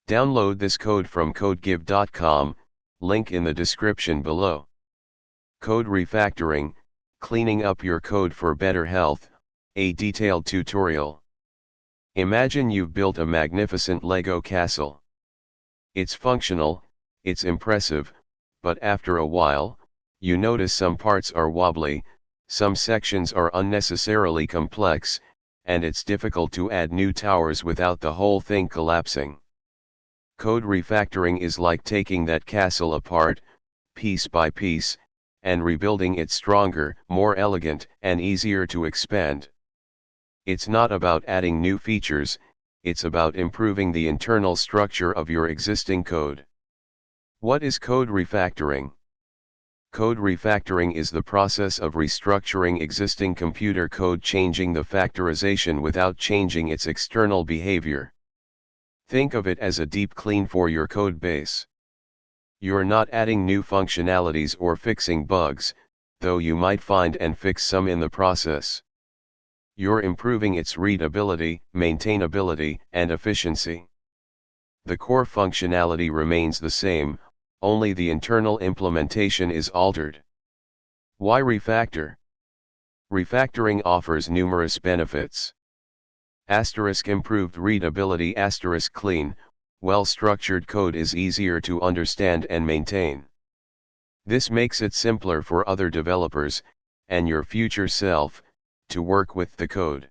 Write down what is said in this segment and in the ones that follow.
Download this code from codegive.com, link in the description below. Code refactoring, cleaning up your code for better health, a detailed tutorial. Imagine you've built a magnificent Lego castle. It's functional, it's impressive, but after a while, you notice some parts are wobbly, some sections are unnecessarily complex, and it's difficult to add new towers without the whole thing collapsing. Code refactoring is like taking that castle apart, piece by piece, and rebuilding it stronger, more elegant, and easier to expand. It's not about adding new features, it's about improving the internal structure of your existing code. What is code refactoring? Code refactoring is the process of restructuring existing computer code, changing the factorization without changing its external behavior. Think of it as a deep clean for your code base. You're not adding new functionalities or fixing bugs, though you might find and fix some in the process. You're improving its readability, maintainability, and efficiency. The core functionality remains the same, only the internal implementation is altered. Why refactor? Refactoring offers numerous benefits. Improved readability. Clean, well-structured code is easier to understand and maintain. This makes it simpler for other developers, and your future self, to work with the code.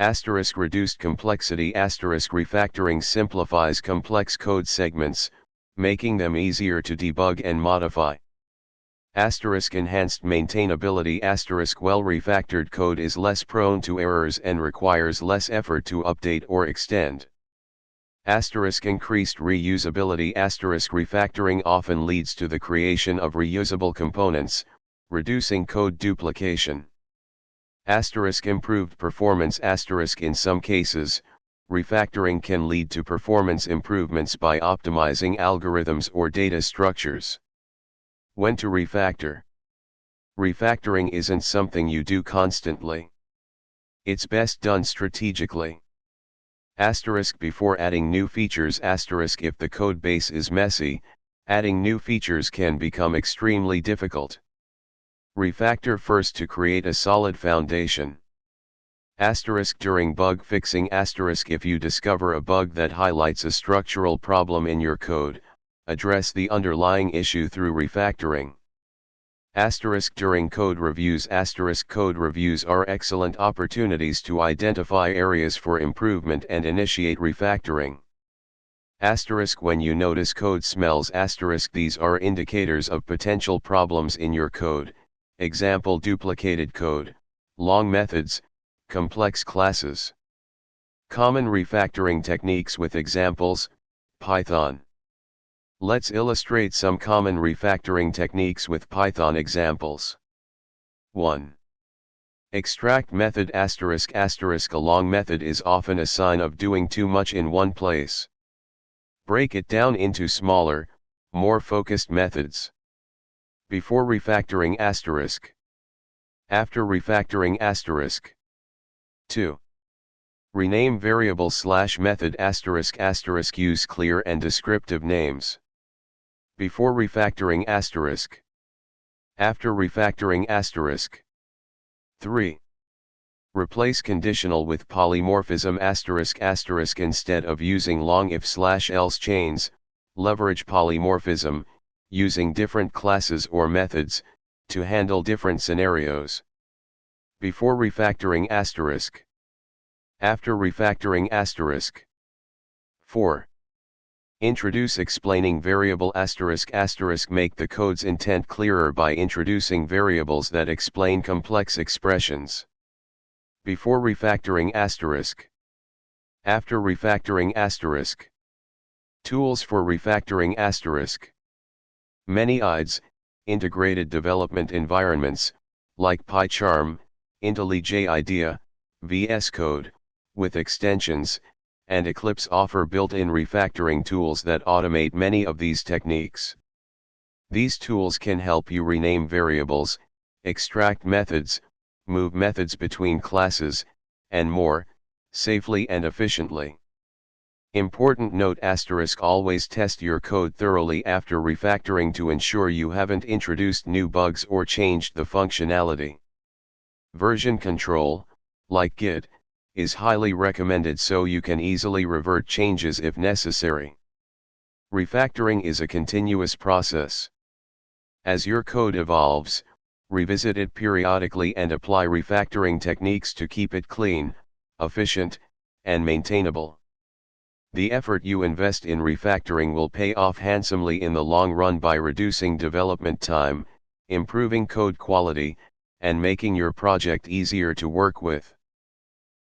Reduced complexity. Refactoring simplifies complex code segments, making them easier to debug and modify. Enhanced maintainability. Well-refactored code is less prone to errors and requires less effort to update or extend. Increased reusability. Refactoring often leads to the creation of reusable components, reducing code duplication. Improved performance. In some cases, refactoring can lead to performance improvements by optimizing algorithms or data structures. When to refactor? Refactoring isn't something you do constantly. It's best done strategically. Before adding new features. If the code base is messy, adding new features can become extremely difficult. Refactor first to create a solid foundation. During bug fixing. If you discover a bug that highlights a structural problem in your code, address the underlying issue through refactoring. During code reviews. Code reviews are excellent opportunities to identify areas for improvement and initiate refactoring. When you notice code smells. These are indicators of potential problems in your code, example duplicated code, long methods, complex classes. Common refactoring techniques with examples, Python. Let's illustrate some common refactoring techniques with Python examples. 1. Extract method. A long method is often a sign of doing too much in one place. Break it down into smaller, more focused methods. Before refactoring. After refactoring. 2. Rename variable /method ***. Use clear and descriptive names. Before refactoring ***. After refactoring ***. 3. Replace conditional with polymorphism ***. Instead of using long if/else chains, leverage polymorphism, using different classes or methods, to handle different scenarios. Before refactoring ***. After refactoring ***. 4. Introduce explaining variable ***. Make the code's intent clearer by introducing variables that explain complex expressions. Before refactoring ***. After refactoring ***. Tools for refactoring ***. Many IDEs, integrated development environments, like PyCharm, IntelliJ IDEA, VS Code, with extensions, and Eclipse offer built-in refactoring tools that automate many of these techniques. These tools can help you rename variables, extract methods, move methods between classes, and more, safely and efficiently. Important note: always test your code thoroughly after refactoring to ensure you haven't introduced new bugs or changed the functionality. Version control, like Git, is highly recommended so you can easily revert changes if necessary. Refactoring is a continuous process. As your code evolves, revisit it periodically and apply refactoring techniques to keep it clean, efficient, and maintainable. The effort you invest in refactoring will pay off handsomely in the long run by reducing development time, improving code quality, and making your project easier to work with.